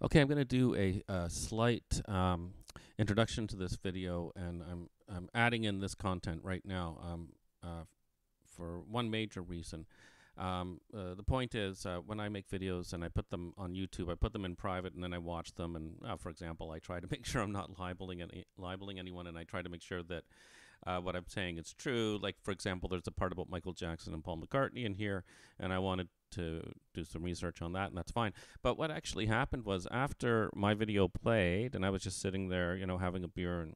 Okay, I'm going to do a slight introduction to this video, and I'm adding in this content right now for one major reason. The point is, when I make videos and I put them on YouTube, I put them in private and then I watch them. And for example, I try to make sure I'm not libeling anyone, and I try to make sure that what I'm saying is true. Like, for example, there's a part about Michael Jackson and Paul McCartney in here, and I wanted to do some research on that, and that's fine. But what actually happened was, after my video played, and I was just sitting there, having a beer and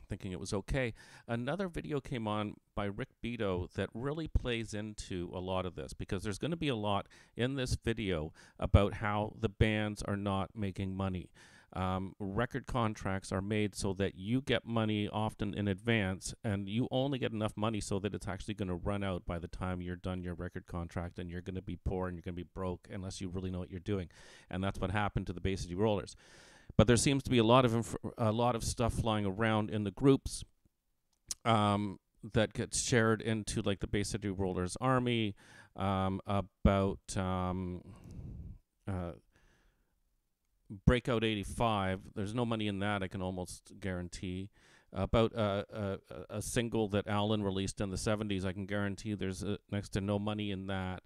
thinking it was okay, another video came on by Rick Beato that really plays into a lot of this, because there's going to be a lot in this video about how the bands are not making money. Record contracts are made so that you get money often in advance, and you only get enough money so that it's actually going to run out by the time you're done your record contract, and you're going to be poor and you're going to be broke unless you really know what you're doing. And that's what happened to the Bay City Rollers. But there seems to be a lot of stuff flying around in the groups that gets shared into, like, the Bay City Rollers Army, about Breakout 85. There's no money in that, I can almost guarantee. About a single that Alan released in the 70s, I can guarantee there's next to no money in that.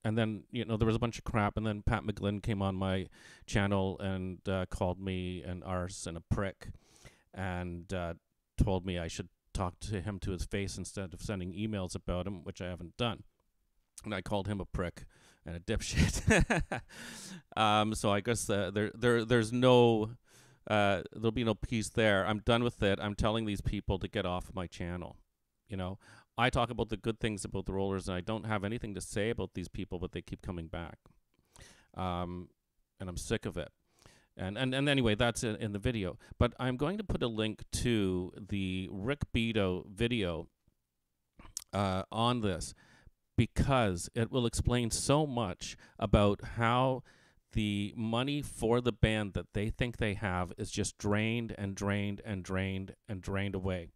And then, there was a bunch of crap, and then Pat McGlynn came on my channel and called me an arse and a prick, and told me I should talk to him to his face instead of sending emails about him, which I haven't done. And I called him a prick and a dipshit. So I guess there's no, there'll be no peace there. I'm done with it. I'm telling these people to get off my channel. I talk about the good things about the Rollers, and I don't have anything to say about these people, but they keep coming back. And I'm sick of it. And anyway, that's in the video. But I'm going to put a link to the Rick Beato video on this, because it will explain so much about how the money for the band that they think they have is just drained and drained and drained and drained away.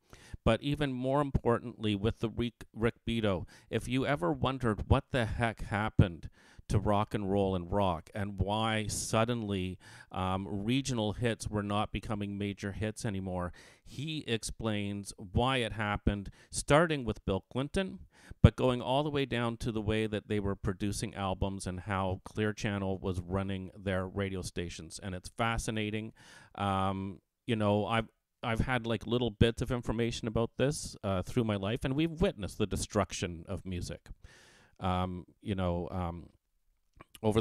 But even more importantly, with the Rick Beato, if you ever wondered what the heck happened to rock and roll and rock, and why suddenly regional hits were not becoming major hits anymore, he explains why it happened, starting with Bill Clinton, but going all the way down to the way that they were producing albums and how Clear Channel was running their radio stations. And it's fascinating. I've had like little bits of information about this through my life, and we've witnessed the destruction of music. Over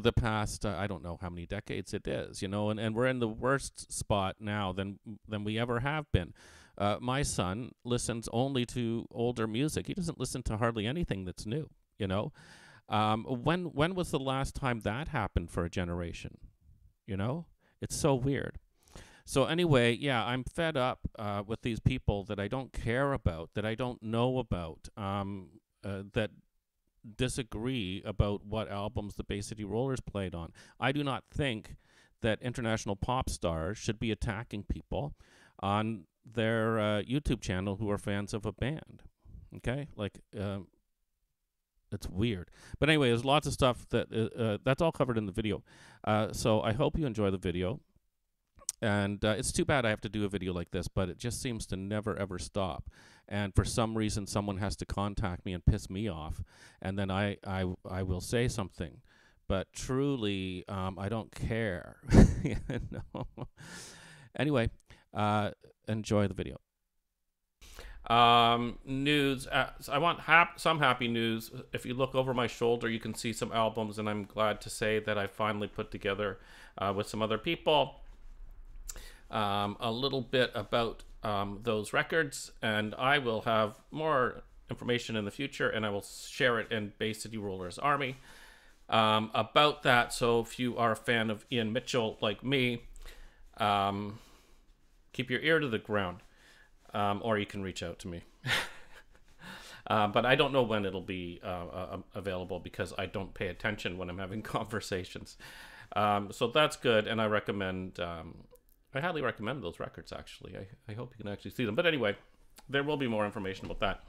the past, I don't know how many decades it is, and we're in the worst spot now than we ever have been. My son listens only to older music. He doesn't listen to hardly anything that's new, When was the last time that happened for a generation? It's so weird. So anyway, yeah, I'm fed up with these people that I don't care about, that I don't know about, that disagree about what albums the Bay City Rollers played on. I do not think that international pop stars should be attacking people on their YouTube channel who are fans of a band. Okay? Like, it's weird. But anyway, there's lots of stuff that's all covered in the video. So I hope you enjoy the video. And it's too bad I have to do a video like this, but it just seems to never, ever stop. And for some reason, someone has to contact me and piss me off, and then I will say something. But truly, I don't care. Anyway, enjoy the video. News. I want some happy news. If you look over my shoulder, you can see some albums, and I'm glad to say that I finally put together with some other people a little bit about those records, and I will have more information in the future, and I will share it in Bay City Rollers Army about that. So if you are a fan of Ian Mitchell like me, keep your ear to the ground, or you can reach out to me. But I don't know when it'll be available, because I don't pay attention when I'm having conversations. So that's good, and I highly recommend those records, actually. I hope you can actually see them. But anyway, there will be more information about that.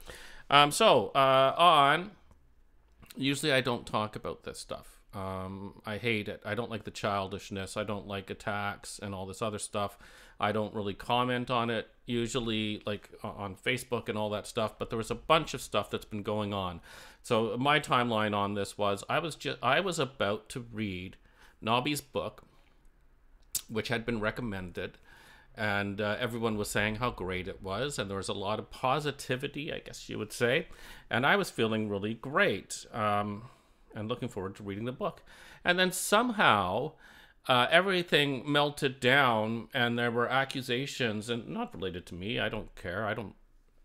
Usually I don't talk about this stuff. I hate it. I don't like the childishness. I don't like attacks and all this other stuff. I don't really comment on it usually, like on Facebook and all that stuff. But there was a bunch of stuff that's been going on. So my timeline on this was I was about to read Nobby's book, which had been recommended, and everyone was saying how great it was, and there was a lot of positivity, I guess you would say, and I was feeling really great. And looking forward to reading the book. And then somehow everything melted down, and there were accusations, and not related to me. I don't care. I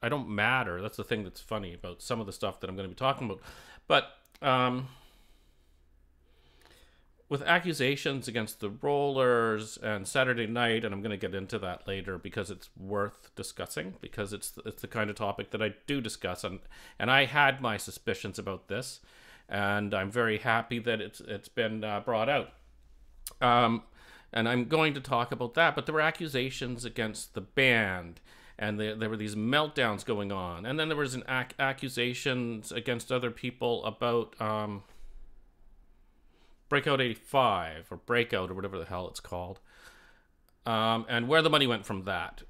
don't matter. That's the thing that's funny about some of the stuff that I'm going to be talking about. But with accusations against the Rollers and Saturday Night, and I'm going to get into that later because it's worth discussing, because it's the kind of topic that I do discuss, and I had my suspicions about this. And I'm very happy that it's been brought out. And I'm going to talk about that. But there were accusations against the band, and there were these meltdowns going on. And then there was an accusations against other people about Breakout 85, or Breakout, or whatever the hell it's called. And where the money went from that.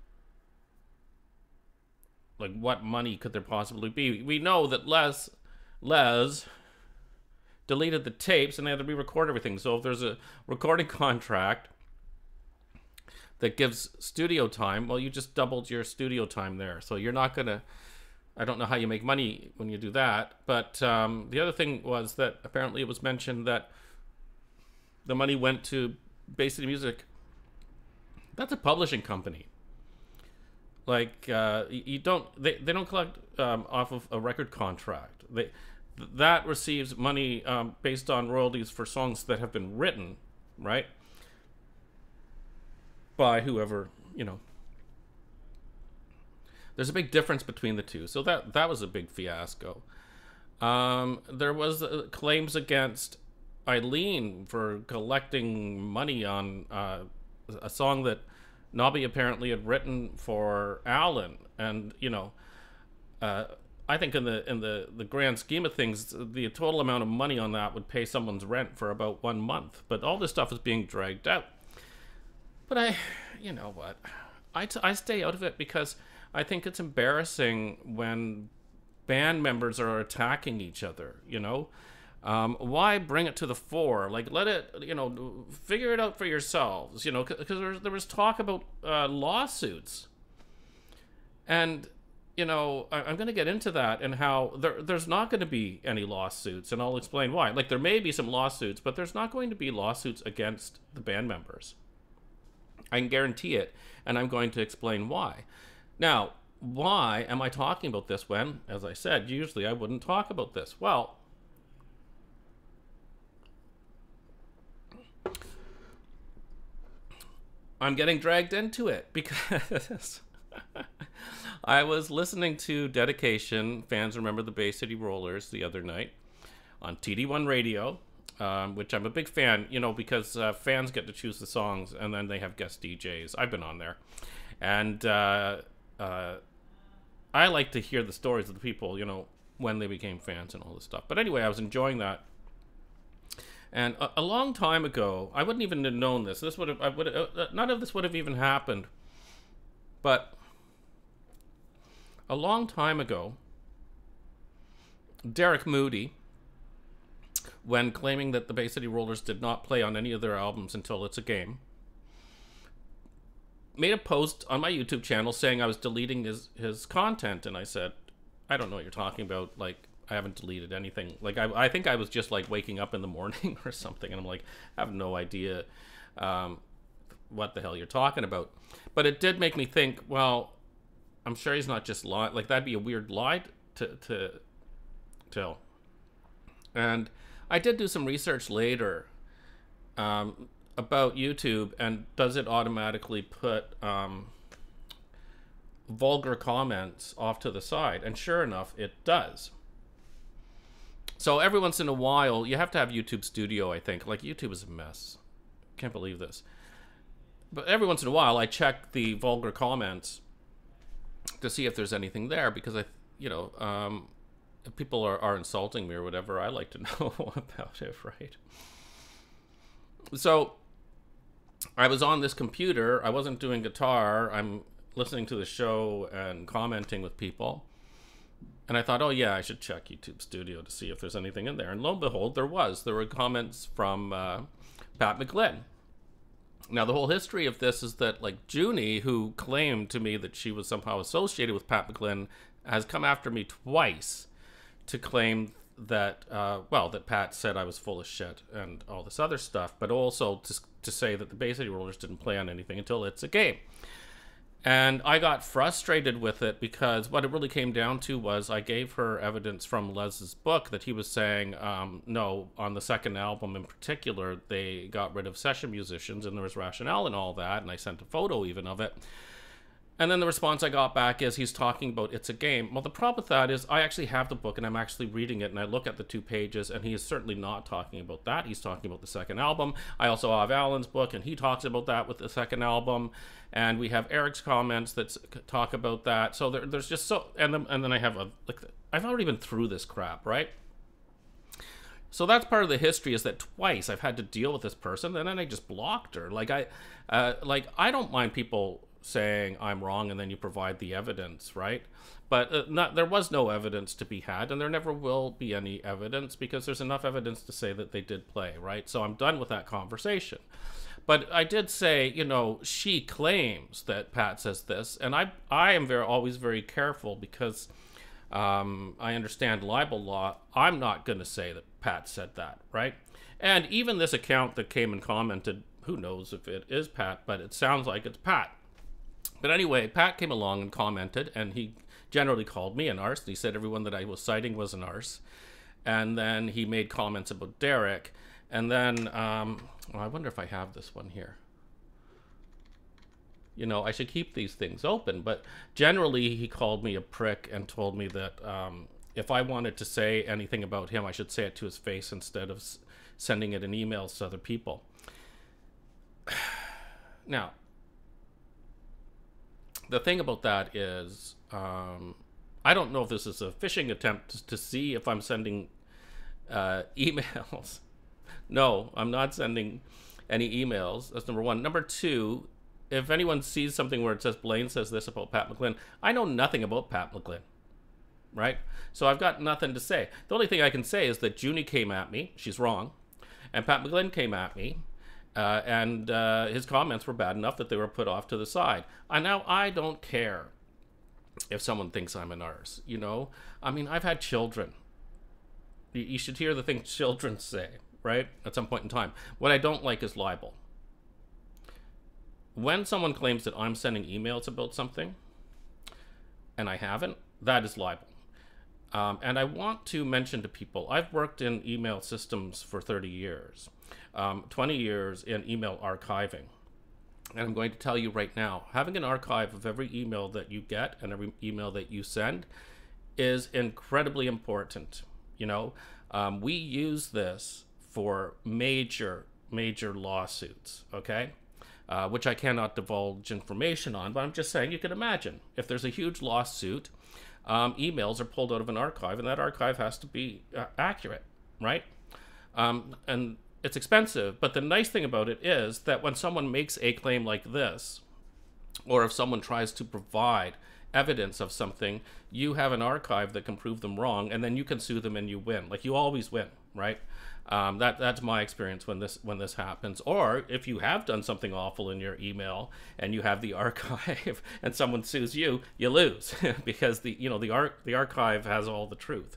Like, what money could there possibly be? We know that Les deleted the tapes, and they had to re-record everything. So if there's a recording contract that gives studio time, well, you just doubled your studio time there. So you're not going to... I don't know how you make money when you do that. But the other thing was that apparently it was mentioned that the money went to Bay City Music. That's a publishing company. Like, you don't... They don't collect off of a record contract. That receives money based on royalties for songs that have been written, right? By whoever, you know. There's a big difference between the two. So that was a big fiasco. There was claims against Eileen for collecting money on a song that Nobby apparently had written for Alan. And, you know... I think in the grand scheme of things, the total amount of money on that would pay someone's rent for about 1 month. But all this stuff is being dragged out. But you know what? I stay out of it because I think it's embarrassing when band members are attacking each other, you know? Why bring it to the fore? Like, let it, you know, figure it out for yourselves, you know? Because there was talk about lawsuits. And... you know, I'm going to get into that and how there's not going to be any lawsuits, and I'll explain why. Like, there may be some lawsuits, but there's not going to be lawsuits against the band members. I can guarantee it, and I'm going to explain why. Now, why am I talking about this when, as I said, usually I wouldn't talk about this? Well, I'm getting dragged into it because... I was listening to Dedication, Fans Remember the Bay City Rollers, the other night on TD1 Radio, which I'm a big fan, you know, because fans get to choose the songs, and then they have guest DJs. I've been on there. And I like to hear the stories of the people, you know, when they became fans and all this stuff. But anyway, I was enjoying that. And a long time ago, I wouldn't even have known this. None of this would have even happened. But... a long time ago, Derek Moody, when claiming that the Bay City Rollers did not play on any of their albums until It's a Game, made a post on my YouTube channel saying I was deleting his content. And I said, I don't know what you're talking about. Like, I haven't deleted anything. Like, I think I was just, like, waking up in the morning or something. And I'm like, I have no idea what the hell you're talking about. But it did make me think, well... I'm sure he's not just lying. Like, that'd be a weird lie to tell. And I did do some research later about YouTube, and does it automatically put vulgar comments off to the side? And sure enough, it does. So every once in a while, you have to have YouTube Studio, I think. Like, YouTube is a mess. Can't believe this. But every once in a while, I check the vulgar comments to see if there's anything there, because if people are insulting me or whatever, I like to know about it, right? So I was on this computer. I wasn't doing guitar. I'm listening to the show and commenting with people. And I thought, oh yeah, I should check YouTube Studio to see if there's anything in there. And lo and behold, there was. There were comments from Pat McGlynn. Now, the whole history of this is that, like, Junie, who claimed to me that she was somehow associated with Pat McGlynn, has come after me twice to claim that, that Pat said I was full of shit and all this other stuff, but also to say that the Bay City Rollers didn't play on anything until It's a Game. And I got frustrated with it because what it really came down to was I gave her evidence from Les's book that he was saying, no, on the second album in particular, they got rid of session musicians and there was rationale and all that. And I sent a photo even of it. And then the response I got back is he's talking about It's a Game. Well, the problem with that is I actually have the book and I'm actually reading it and I look at the 2 pages and he is certainly not talking about that. He's talking about the second album. I also have Alan's book and he talks about that with the second album. And we have Eric's comments that talk about that. So there's just so... And then I have I've already been through this crap, right? So that's part of the history, is that twice I've had to deal with this person and then I just blocked her. I don't mind people saying I'm wrong and then you provide the evidence, right? But there was no evidence to be had and there never will be any evidence because there's enough evidence to say that they did play, right? So I'm done with that conversation. But I did say, she claims that Pat says this, and I am always very careful because I understand libel law. I'm not going to say that Pat said that, right? And even this account that came and commented, who knows if it is Pat, but it sounds like it's Pat. But anyway, Pat came along and commented, and he generally called me an arse. And he said everyone that I was citing was an arse. And then he made comments about Derek. And then, I wonder if I have this one here. I should keep these things open. But generally, he called me a prick and told me that if I wanted to say anything about him, I should say it to his face instead of sending it in emails to other people. Now, the thing about that is, I don't know if this is a phishing attempt to see if I'm sending emails. No, I'm not sending any emails. That's number one. Number two, if anyone sees something where it says Blaine says this about Pat McGlynn, I know nothing about Pat McGlynn, right? So I've got nothing to say. The only thing I can say is that Junie came at me. She's wrong. And Pat McGlynn came at me. And his comments were bad enough that they were put off to the side. Now, I don't care if someone thinks I'm an arse, I mean, I've had children. You should hear the things children say, right? At some point in time. What I don't like is libel. When someone claims that I'm sending emails about something, and I haven't, that is libel. And I want to mention to people, I've worked in email systems for 30 years. 20 years in email archiving. And I'm going to tell you right now, having an archive of every email that you get and every email that you send is incredibly important. We use this for major lawsuits, okay? Which I cannot divulge information on, but I'm just saying you can imagine if there's a huge lawsuit, emails are pulled out of an archive and that archive has to be accurate, right? And it's expensive, but the nice thing about it is that when someone makes a claim like this, or if someone tries to provide evidence of something, you have an archive that can prove them wrong, and then you can sue them and you win. Like, you always win, right? That's my experience when this happens. Or if you have done something awful in your email and you have the archive and someone sues you, you lose because the archive has all the truth.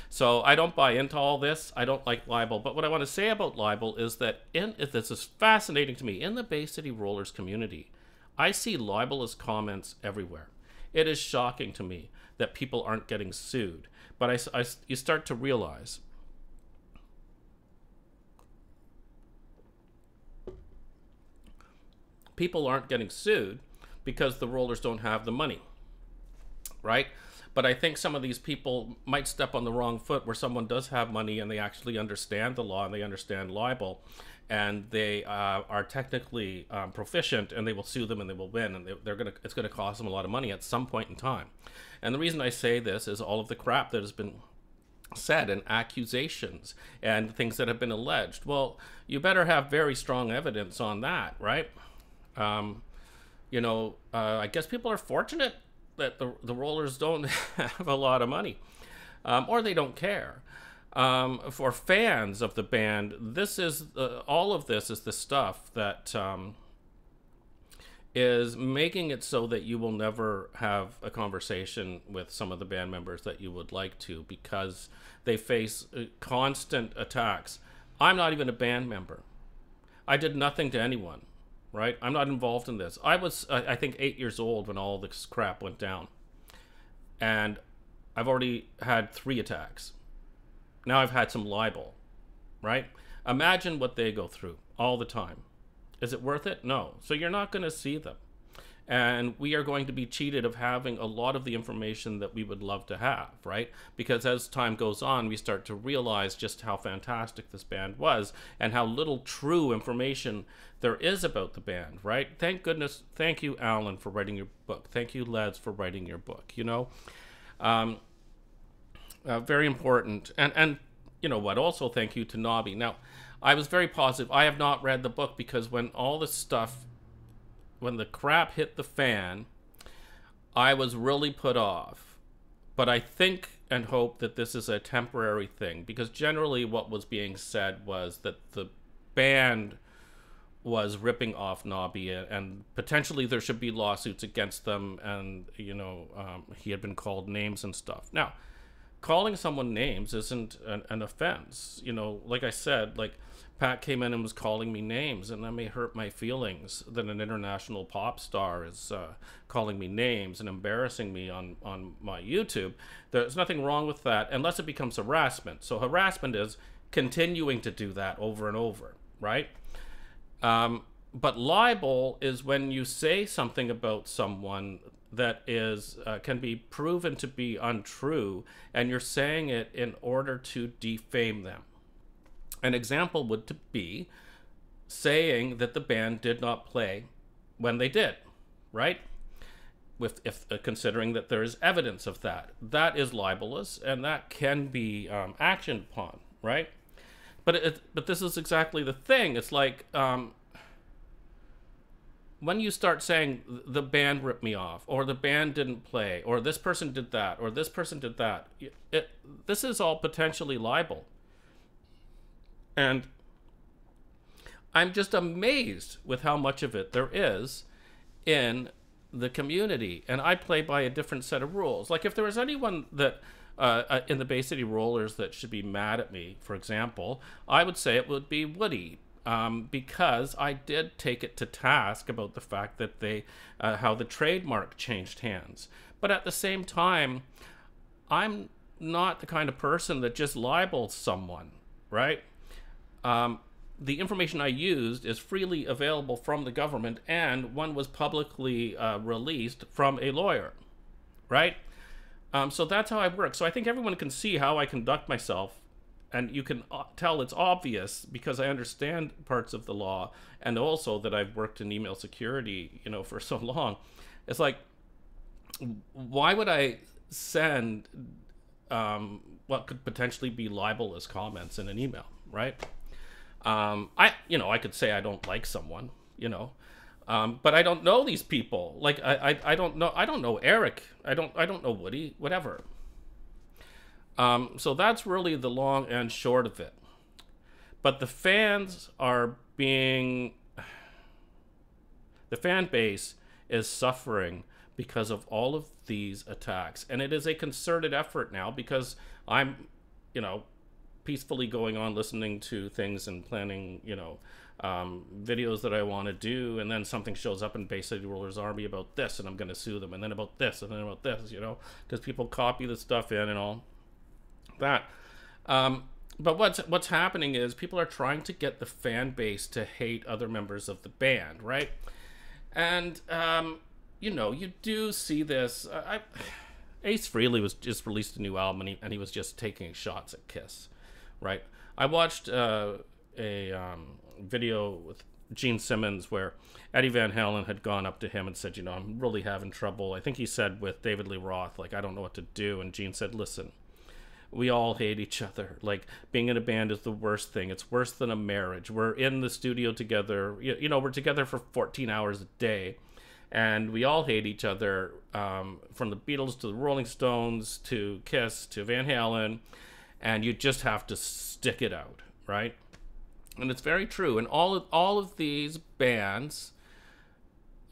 So I don't buy into all this. I don't like libel. But what I want to say about libel is that this is fascinating to me. In the Bay City Rollers community, I see libelous comments everywhere. It is shocking to me that people aren't getting sued. But you start to realize people aren't getting sued because the rollers don't have the money, right? But I think some of these people might step on the wrong foot where someone does have money and they actually understand the law and they understand libel and they are technically proficient, and they will sue them and they will win, and it's gonna cost them a lot of money at some point in time. And the reason I say this is all of the crap that has been said and accusations and things that have been alleged. Well, you better have very strong evidence on that, right? I guess people are fortunate that the Rollers don't have a lot of money, or they don't care. For fans of the band, this is all of this is the stuff that is making it so that you will never have a conversation with some of the band members that you would like to, because they face constant attacks. I'm not even a band member. I did nothing to anyone, right? I'm not involved in this. I was, I think, 8 years old when all this crap went down. And I've already had 3 attacks. Now I've had some libel, right? Imagine what they go through all the time. Is it worth it? No. So you're not going to see them. And we are going to be cheated of having a lot of the information that we would love to have, right? Because as time goes on, we start to realize just how fantastic this band was and how little true information there is about the band, right? Thank goodness. Thank you, Alan, for writing your book. Thank you, Lads, for writing your book, you know? Very important. And you know what? Also, thank you to Nobby. Now, I was very positive. I have not read the book because when all this stuff, when the crap hit the fan, I was really put off. But I think and hope that this is a temporary thing, because generally what was being said was that the band was ripping off Nobby, and potentially there should be lawsuits against them, and he had been called names and stuff. Now, calling someone names isn't an offense. Like I said, like Pat came in and was calling me names, and that may hurt my feelings that an international pop star is calling me names and embarrassing me on my YouTube. There's nothing wrong with that unless it becomes harassment. So harassment is continuing to do that over and over, right? But libel is when you say something about someone that is can be proven to be untrue, and you're saying it in order to defame them. An example would be saying that the band did not play when they did, right? If considering that there is evidence of that, that is libelous, and that can be actioned upon, right? But this is exactly the thing. It's like when you start saying the band ripped me off, or the band didn't play, or this person did that, or this person did that, this is all potentially libel. And I'm just amazed with how much of it there is in the community. And I play by a different set of rules. Like if there was anyone that in the Bay City Rollers that should be mad at me, for example, I would say it would be Woody. Because I did take it to task about the fact that how the trademark changed hands. But at the same time, I'm not the kind of person that just libels someone, right? The information I used is freely available from the government, and one was publicly released from a lawyer, right? So that's how I work. So I think everyone can see how I conduct myself. And you can tell it's obvious because I understand parts of the law, and also that I've worked in email security, for so long. It's like, why would I send what could potentially be libelous comments in an email, right? I could say I don't like someone, but I don't know these people. Like I don't know Eric. I don't know Woody. Whatever. So that's really the long and short of it. But the fan base is suffering because of all of these attacks. And it is a concerted effort now, because I'm, peacefully going on listening to things and planning, videos that I want to do, and then something shows up in Bay City Rollers Army about this, and I'm going to sue them, and then about this, and then about this, because people copy the stuff in and all that. But what's happening is people are trying to get the fan base to hate other members of the band, right? And you do see this. Ace Frehley was just released a new album, and he was just taking shots at Kiss, right? I watched a video with Gene Simmons where Eddie Van Halen had gone up to him and said, I'm really having trouble. I think he said with David Lee Roth, like, I don't know what to do. And Gene said, listen, we all hate each other. Like, being in a band is the worst thing. It's worse than a marriage. We're in the studio together. You know, we're together for 14 hours a day. And we all hate each other, from the Beatles to the Rolling Stones to Kiss to Van Halen. And you just have to stick it out, right? And it's very true. And all of these bands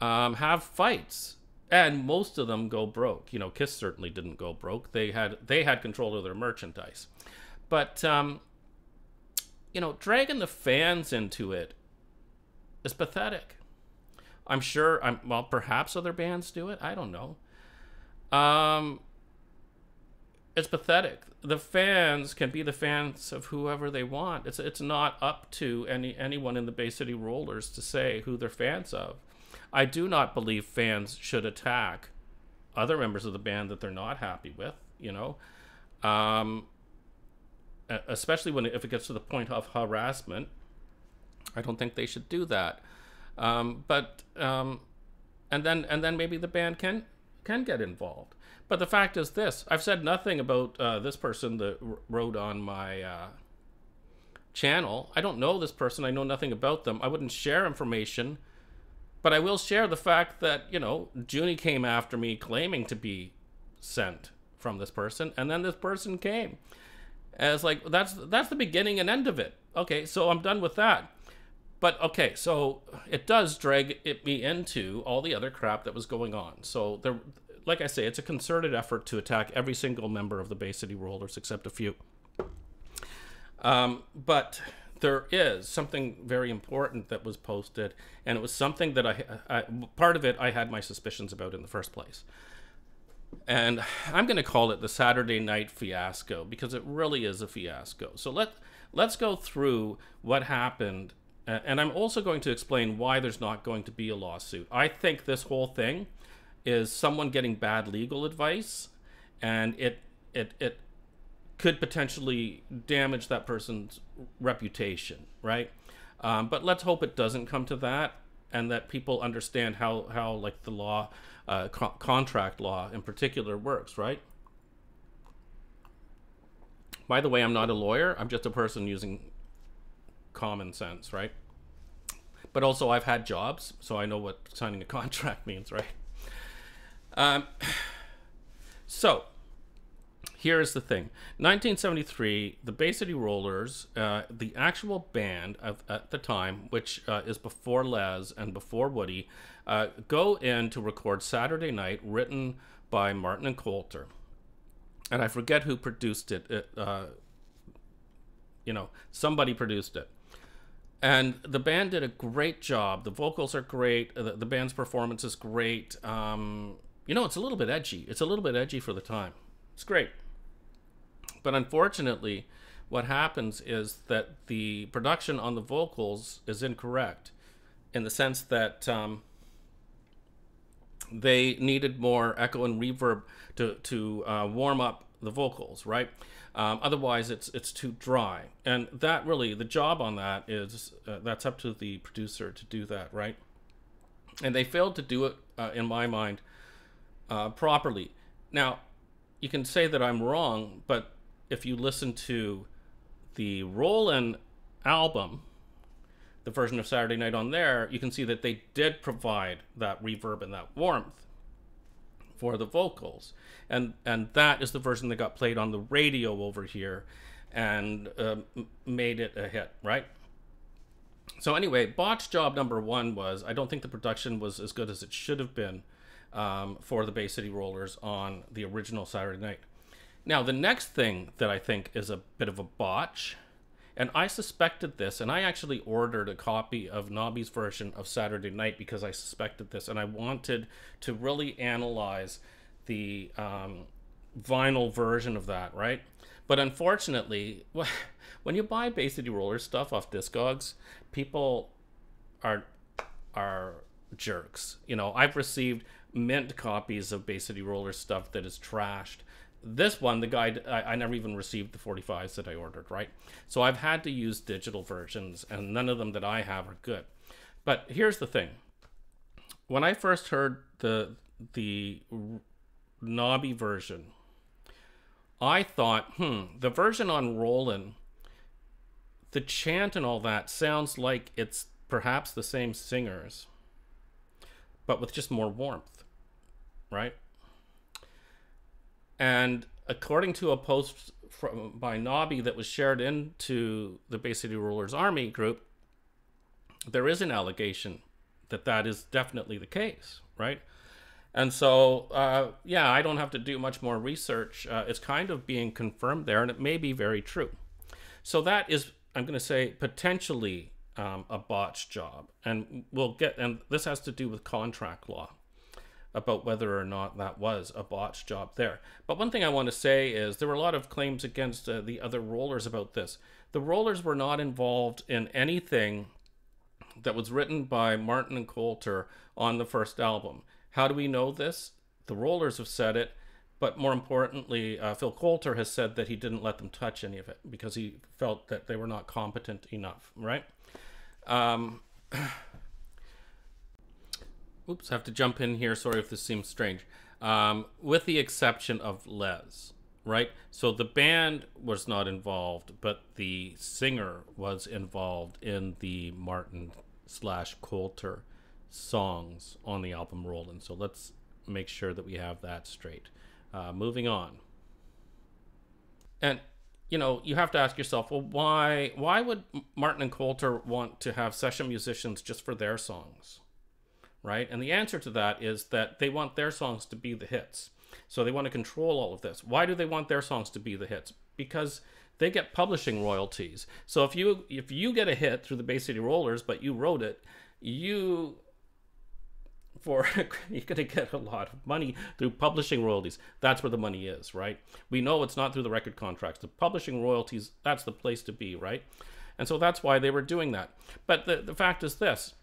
have fights. And most of them go broke. You know, Kiss certainly didn't go broke. They had control of their merchandise. But, you know, dragging the fans into it is pathetic. I'm sure, well, perhaps other bands do it. I don't know. It's pathetic. The fans can be the fans of whoever they want. It's not up to anyone in the Bay City Rollers to say who they're fans of. I do not believe fans should attack other members of the band that they're not happy with, you know, especially if it gets to the point of harassment. I don't think they should do that. And then maybe the band can get involved. But the fact is this: I've said nothing about this person that wrote on my channel. I don't know this person. I know nothing about them. I wouldn't share information. But I will share the fact that, you know, Junie came after me claiming to be sent from this person, and then this person came. As like, that's the beginning and end of it. Okay, so I'm done with that. But okay, so it does drag me into all the other crap that was going on. So there, like I say, it's a concerted effort to attack every single member of the Bay City Rollers except a few. But there is something very important that was posted, and it was something that I part of it I had my suspicions about in the first place. And I'm going to call it the Saturday Night Fiasco, because it really is a fiasco. So let's go through what happened, and I'm also going to explain why there's not going to be a lawsuit. I think this whole thing is someone getting bad legal advice, and it could potentially damage that person's reputation, right? But let's hope it doesn't come to that, and that people understand how like the law, contract law in particular, works, right? By the way, I'm not a lawyer. I'm just a person using common sense, right? But also, I've had jobs, so I know what signing a contract means, right? So here's the thing. 1973, the Bay City Rollers, the actual band at the time, which is before Les and before Woody, go in to record Saturday Night, written by Martin and Coulter. And I forget who produced it. You know, somebody produced it. And the band did a great job. The vocals are great. The band's performance is great. You know, it's a little bit edgy. It's a little bit edgy for the time. It's great. But unfortunately, what happens is that the production on the vocals is incorrect, in the sense that they needed more echo and reverb to warm up the vocals, right? Otherwise, it's too dry. And that really, the job on that is, that's up to the producer to do that, right? And they failed to do it, in my mind, properly. Now, you can say that I'm wrong, but if you listen to the Rollin' album, the version of Saturday Night on there, you can see that they did provide that reverb and that warmth for the vocals. And that is the version that got played on the radio over here and made it a hit, right? So anyway, Botched job number one was, I don't think the production was as good as it should have been for the Bay City Rollers on the original Saturday Night. Now, the next thing that I think is a bit of a botch, and I suspected this, and I actually ordered a copy of Nobby's version of Saturday Night because I suspected this, and I wanted to really analyze the vinyl version of that, right? But unfortunately, when you buy Bay City Rollers stuff off Discogs, people are jerks. You know, I've received mint copies of Bay City Rollers stuff that is trashed. This one, the guy, I never even received the 45s that I ordered, right? So I've had to use digital versions, and none of them that I have are good. But here's the thing. When I first heard the Nobby version, I thought, the version on Rollin', the chant and all that sounds like it's perhaps the same singers, but with just more warmth, right? And according to a post by Nobby that was shared into the Bay City Rollers Army group, there is an allegation that that is definitely the case, right? And so, yeah, I don't have to do much more research. It's kind of being confirmed there, and it may be very true. So that is, I'm going to say, potentially a botched job. And and this has to do with contract law about whether or not that was a botched job there. But one thing I want to say is there were a lot of claims against the other rollers about this. The rollers were not involved in anything that was written by Martin and Coulter on the first album. How do we know this? The rollers have said it, but more importantly, Phil Coulter has said that he didn't let them touch any of it because he felt that they were not competent enough, right? Oops, I have to jump in here. Sorry if this seems strange. With the exception of Les, right? So the band was not involved, but the singer was involved in the Martin/Coulter songs on the album Rollin'. So let's make sure that we have that straight. Moving on. And, you know, you have to ask yourself, well, why would Martin and Coulter want to have session musicians just for their songs? Right? And the answer to that is that they want their songs to be the hits. So they want to control all of this. Why do they want their songs to be the hits? Because they get publishing royalties. So if you get a hit through the Bay City Rollers, but you wrote it, you're going to get a lot of money through publishing royalties. That's where the money is, right? We know it's not through the record contracts. The publishing royalties, that's the place to be, right? And so that's why they were doing that. But the fact is this.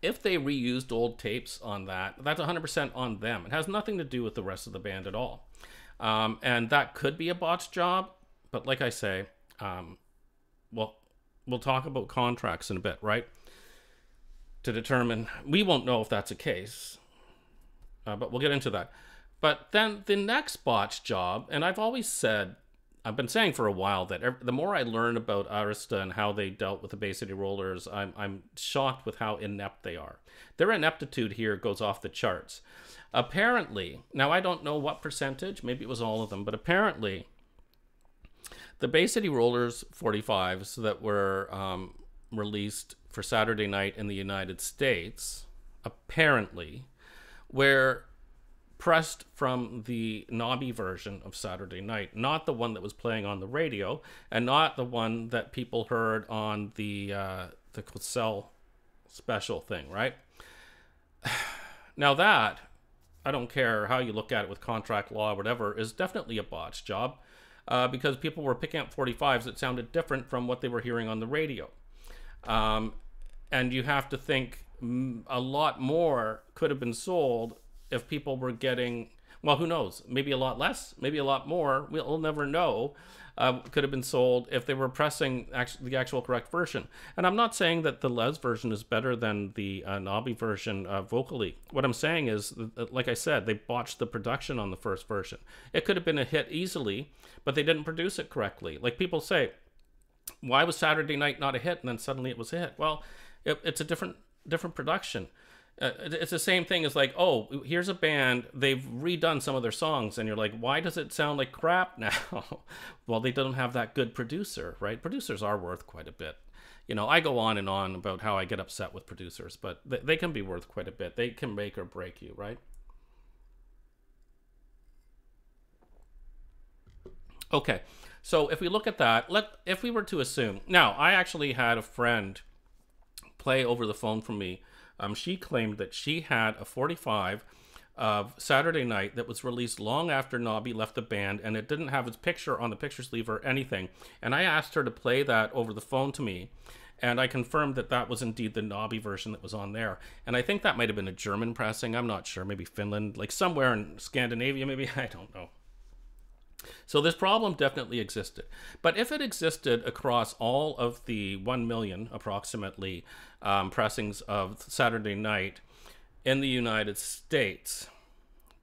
If they reused old tapes on that, that's 100% on them. It has nothing to do with the rest of the band at all. And that could be a botched job. But like I say, we'll talk about contracts in a bit, right? To determine, we won't know if that's a case. But we'll get into that. But then the next botched job, and I've been saying for a while that the more I learn about Arista and how they dealt with the Bay City Rollers, I'm shocked with how inept they are. Their ineptitude here goes off the charts. Apparently, now I don't know what percentage, maybe it was all of them, but apparently the Bay City Rollers 45s that were released for Saturday Night in the United States, apparently, were pressed from the Nobby version of Saturday Night, not the one that was playing on the radio, and not the one that people heard on the Quasell special thing, right? Now that, I don't care how you look at it with contract law or whatever, is definitely a botched job because people were picking up 45s that sounded different from what they were hearing on the radio. And you have to think a lot more could have been sold if people were getting, well, who knows? Maybe a lot less, maybe a lot more. We'll never know. Could have been sold if they were pressing the actual correct version. And I'm not saying that the Les version is better than the Nobby version vocally. What I'm saying is, like I said, they botched the production on the first version. It could have been a hit easily, but they didn't produce it correctly. Like people say, why was Saturday Night not a hit and then suddenly it was a hit? Well, it's a different production. It's the same thing as like, oh, here's a band, they've redone some of their songs, and you're like, why does it sound like crap now? Well, they don't have that good producer, right? Producers are worth quite a bit. You know, I go on and on about how I get upset with producers, but they can be worth quite a bit. They can make or break you, right? Okay, so if we look at that, if we were to assume, now, I actually had a friend play over the phone from me. She claimed that she had a 45 of Saturday Night that was released long after Nobby left the band, and it didn't have his picture on the picture sleeve or anything. And I asked her to play that over the phone to me, and I confirmed that that was indeed the Nobby version that was on there. And I think that might have been a German pressing. I'm not sure. Maybe Finland, like somewhere in Scandinavia, maybe. I don't know. So this problem definitely existed. But if it existed across all of the 1 million, approximately, pressings of Saturday Night in the United States,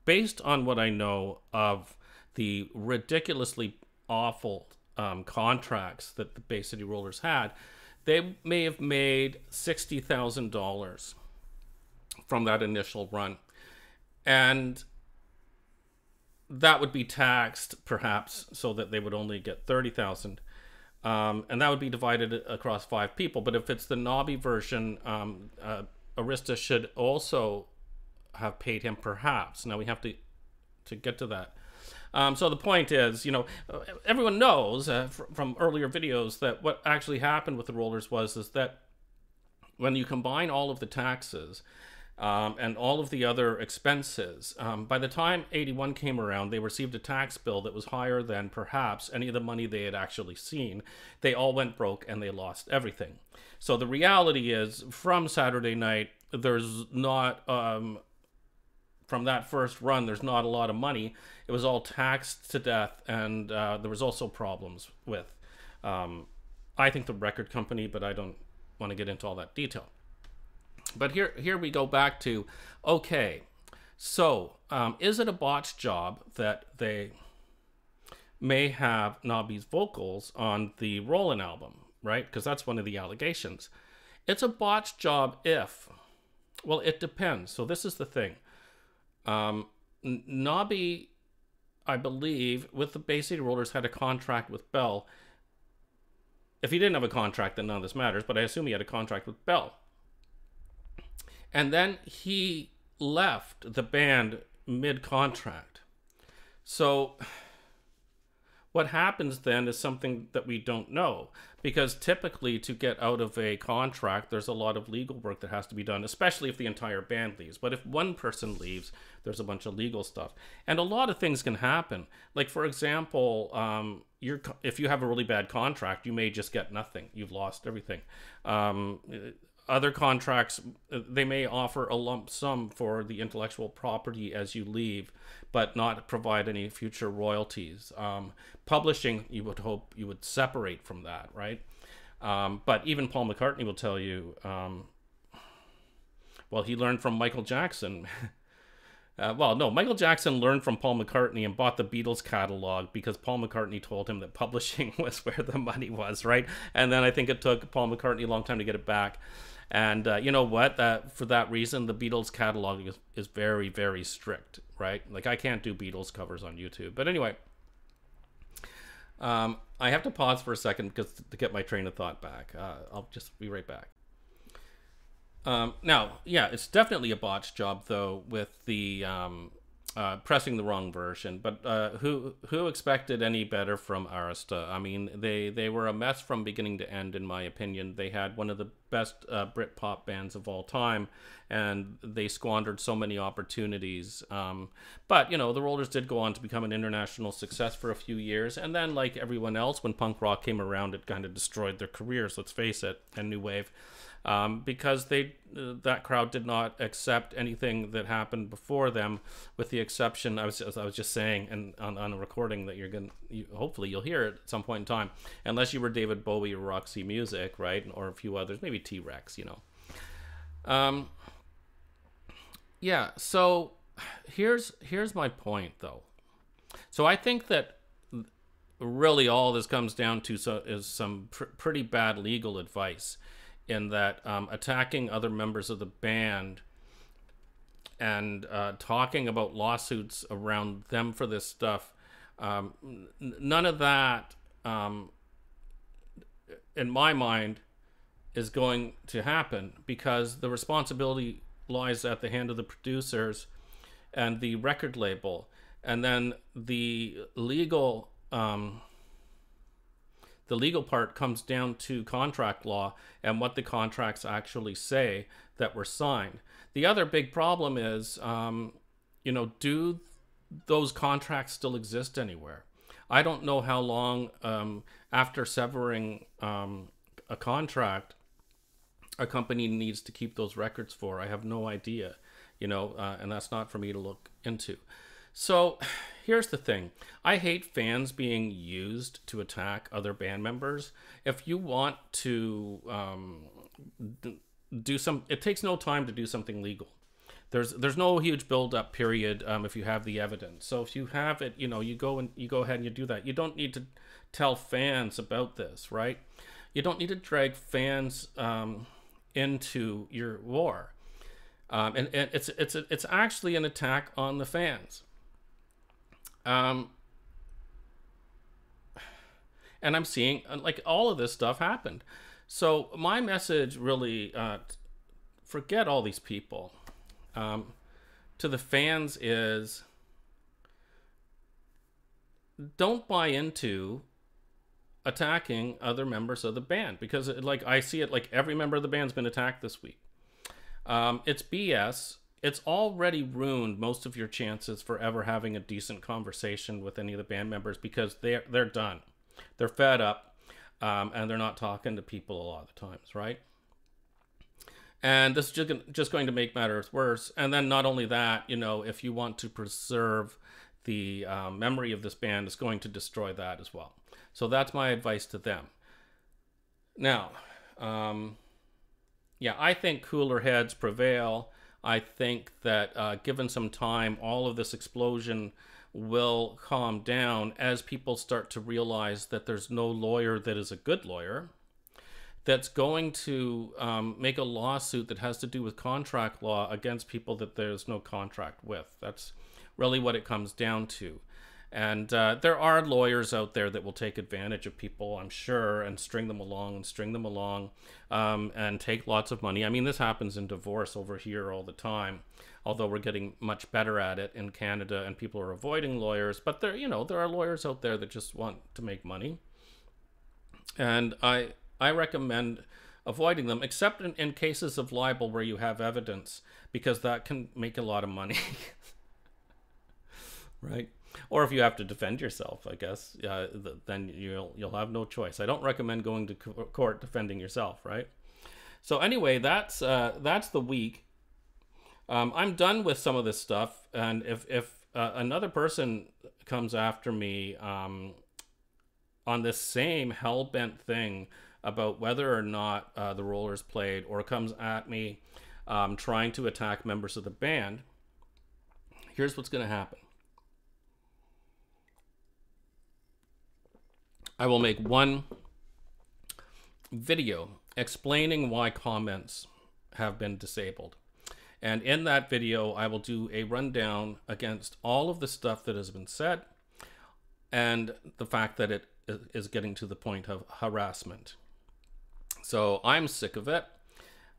based on what I know of the ridiculously awful contracts that the Bay City Rollers had, they may have made $60,000 from that initial run. And that would be taxed, perhaps, so that they would only get $30,000. And that would be divided across 5 people. But if it's the Nobby version, Arista should also have paid him, perhaps. Now we have to get to that. So the point is, everyone knows from earlier videos that what actually happened with the Rollers is that when you combine all of the taxes and all of the other expenses, by the time 81 came around, they received a tax bill that was higher than perhaps any of the money they had actually seen. They all went broke and they lost everything. So the reality is, from Saturday night, there's not... from that first run, there's not a lot of money. It was all taxed to death, and there was also problems with, I think, the record company, but I don't want to get into all that detail. But here we go back to, okay, so is it a botched job that they may have Nobby's vocals on the Rollin' album, right? Because that's one of the allegations. It's a botched job if, well, it depends. So this is the thing. Nobby, I believe, with the Bay City Rollers, had a contract with Bell. If he didn't have a contract, then none of this matters, but I assume he had a contract with Bell. And then he left the band mid-contract. So what happens then is something that we don't know, because typically to get out of a contract, there's a lot of legal work that has to be done, especially if the entire band leaves. But if one person leaves, there's a bunch of legal stuff. And a lot of things can happen. Like, for example, if you have a really bad contract, you may just get nothing. You've lost everything. Other contracts, they may offer a lump sum for the intellectual property as you leave, but not provide any future royalties. Publishing, you would hope you would separate from that, right? But even Paul McCartney will tell you, well, he learned from Michael Jackson. Michael Jackson learned from Paul McCartney and bought the Beatles catalog because Paul McCartney told him that publishing was where the money was, right? And then I think it took Paul McCartney a long time to get it back. And you know what? For that reason, the Beatles catalog is very, very strict, right? Like, I can't do Beatles covers on YouTube. But anyway, I have to pause for a second to get my train of thought back. I'll just be right back. Now, yeah, it's definitely a botched job, though, with the pressing the wrong version. But who expected any better from Arista? I mean, they were a mess from beginning to end, in my opinion. They had one of the best Britpop bands of all time, and they squandered so many opportunities. But, the Rollers did go on to become an international success for a few years. And then, like everyone else, when punk rock came around, it kind of destroyed their careers, let's face it, and New Wave. Because that crowd did not accept anything that happened before them, with the exception, I was just saying, and on a recording that hopefully you'll hear it at some point in time, unless you were David Bowie or Roxy Music, right, or a few others, maybe T-Rex, Yeah, so here's my point, though. So I think that really all this comes down to is some pretty bad legal advice, in that attacking other members of the band and talking about lawsuits around them for this stuff, none of that, in my mind, is going to happen, because the responsibility lies at the hand of the producers and the record label, and then the legal part comes down to contract law and what the contracts actually say that were signed. The other big problem is, do those contracts still exist anywhere? I don't know how long after severing a contract a company needs to keep those records for. I have no idea, and that's not for me to look into. So here's the thing. I hate fans being used to attack other band members. If you want to do it takes no time to do something legal. There's no huge build up period if you have the evidence. So if you have it, you know, you go ahead and you do that. You don't need to tell fans about this, right? You don't need to drag fans into your war, and it's actually an attack on the fans. And I'm seeing like all of this stuff happened. So my message really, forget all these people. To the fans is, don't buy into attacking other members of the band, because like I see it, like every member of the band's been attacked this week. It's BS. It's already ruined most of your chances for ever having a decent conversation with any of the band members, because they're done. They're fed up, and they're not talking to people a lot of the times, right? And this is just going to make matters worse. And then not only that, you know, if you want to preserve the memory of this band, it's going to destroy that as well. So that's my advice to them. Now, yeah, I think cooler heads prevail. I think that given some time, all of this explosion will calm down as people start to realize that there's no lawyer that is a good lawyer, that's going to make a lawsuit that has to do with contract law against people that there's no contract with. That's really what it comes down to. And there are lawyers out there that will take advantage of people, I'm sure, and string them along and take lots of money. I mean, this happens in divorce over here all the time, although we're getting much better at it in Canada and people are avoiding lawyers. But there, you know, there are lawyers out there that just want to make money. And I recommend avoiding them, except in cases of libel where you have evidence, because that can make a lot of money. Right? Or if you have to defend yourself, I guess, then you'll have no choice. I don't recommend going to court defending yourself, right? So anyway, that's the week. I'm done with some of this stuff, and if another person comes after me on this same hell-bent thing about whether or not the Rollers played, or comes at me trying to attack members of the band, here's what's going to happen. I will make one video explaining why comments have been disabled. And in that video, I will do a rundown against all of the stuff that has been said and the fact that it is getting to the point of harassment. So I'm sick of it.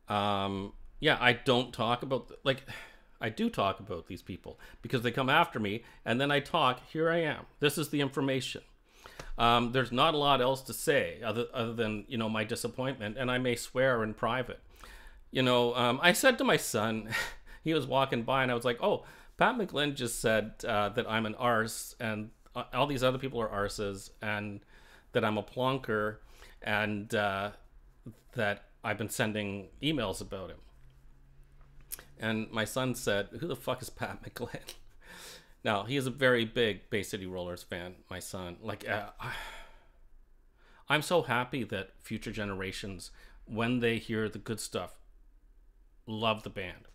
Yeah, I don't talk about, I do talk about these people because they come after me, and then I talk, here I am. This is the information. There's not a lot else to say other than, you know, my disappointment, and I may swear in private. You know, I said to my son, he was walking by, and I was like, oh, Pat McGlynn just said that I'm an arse, and all these other people are arses, and that I'm a plonker, and that I've been sending emails about him. And my son said, who the fuck is Pat McGlynn? Now, he is a very big Bay City Rollers fan, my son. I'm so happy that future generations, when they hear the good stuff, love the band.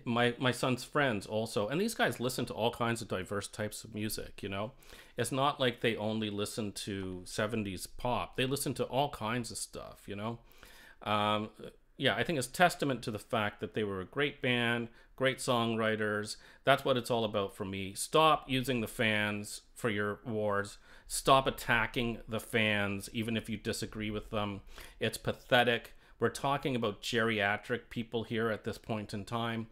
My son's friends also, and these guys listen to all kinds of diverse types of music, you know? It's not like they only listen to 70s pop. They listen to all kinds of stuff, you know? Yeah, I think it's testament to the fact that they were a great band, great songwriters. That's what it's all about for me. Stop using the fans for your wars. Stop attacking the fans, even if you disagree with them. It's pathetic. We're talking about geriatric people here at this point in time.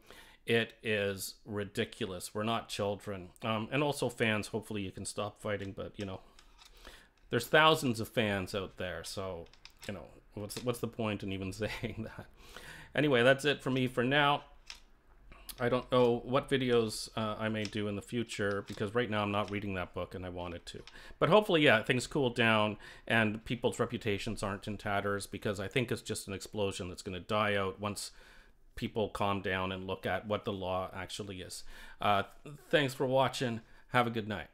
It is ridiculous. We're not children. And also fans, hopefully you can stop fighting, but, you know, there's thousands of fans out there, so, you know, what's the point in even saying that? Anyway, that's it for me for now. I don't know what videos I may do in the future, because right now I'm not reading that book and I wanted to. But hopefully, yeah, things cool down and people's reputations aren't in tatters, because I think it's just an explosion that's going to die out once people calm down and look at what the law actually is. Thanks for watching. Have a good night.